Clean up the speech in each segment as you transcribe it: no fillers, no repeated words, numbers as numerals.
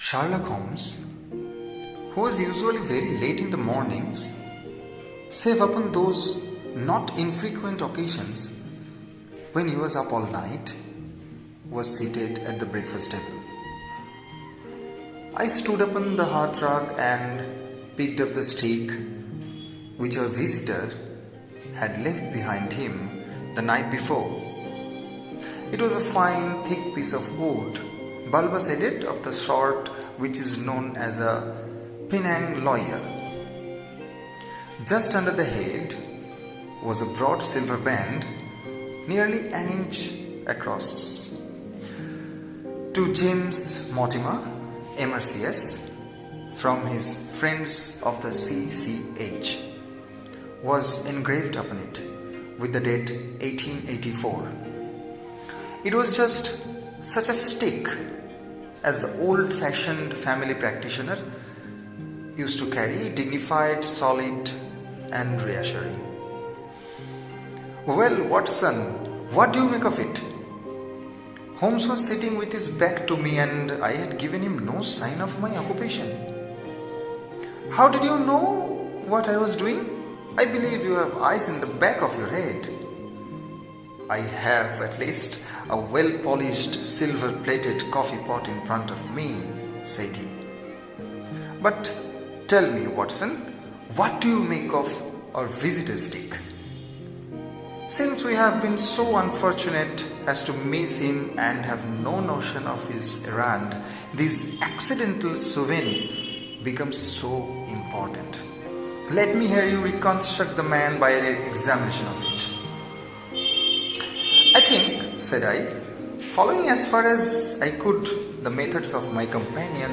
Sherlock Holmes, who was usually very late in the mornings, save upon those not infrequent occasions when he was up all night, was seated at the breakfast table. I stood upon the hearthrug and picked up the stick which our visitor had left behind him the night before. It was a fine, thick piece of wood, bulbous-headed, of the sort which is known as a Penang lawyer. Just under the head was a broad silver band, nearly an inch across. To James Mortimer, MRCS, from his friends of the CCH, was engraved upon it with the date 1884. It was just such a stick as the old-fashioned family practitioner used to carry, dignified, solid, and reassuring. "Well, Watson, what do you make of it?" Holmes was sitting with his back to me, and I had given him no sign of my occupation. "How did you know what I was doing? I believe you have eyes in the back of your head." "I have at least a well-polished silver-plated coffee pot in front of me," said he. "But tell me, Watson, what do you make of our visitor's stick? Since we have been so unfortunate as to miss him and have no notion of his errand, this accidental souvenir becomes so important. Let me hear you reconstruct the man by an examination of it." "I think," said I, following as far as I could the methods of my companion,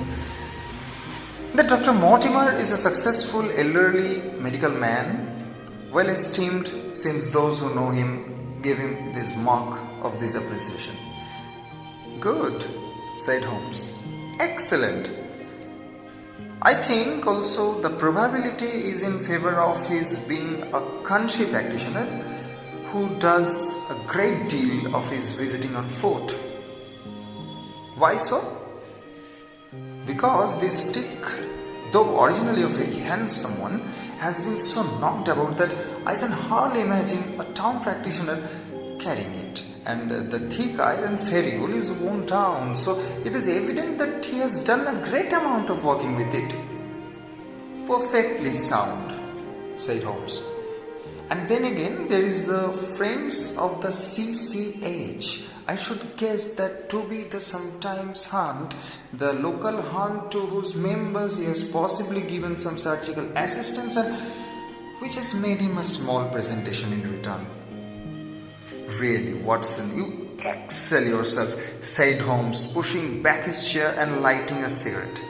"that Dr. Mortimer is a successful elderly medical man, well esteemed, since those who know him give him this mark of this appreciation." "Good," said Holmes. "Excellent. I think also the probability is in favor of his being a country practitioner who does a great deal of his visiting on foot." "Why so?" "Because this stick, though originally a very handsome one, has been so knocked about that I can hardly imagine a town practitioner carrying it, and the thick iron ferrule is worn down, so it is evident that he has done a great amount of working with it." "Perfectly sound," said Holmes. "And then again, there is the friends of the CCH. I should guess that to be the sometimes hunt, the local hunt to whose members he has possibly given some surgical assistance, and which has made him a small presentation in return." "Really, Watson, you excel yourself," said Holmes, pushing back his chair and lighting a cigarette.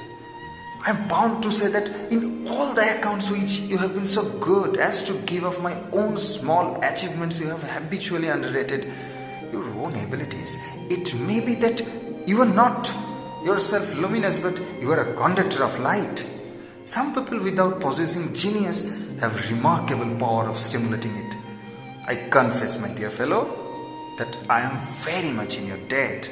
"I am bound to say that in all the accounts which you have been so good as to give of my own small achievements, you have habitually underrated your own abilities. It may be that you are not yourself luminous, but you are a conductor of light. Some people without possessing genius have remarkable power of stimulating it. I confess, my dear fellow, that I am very much in your debt."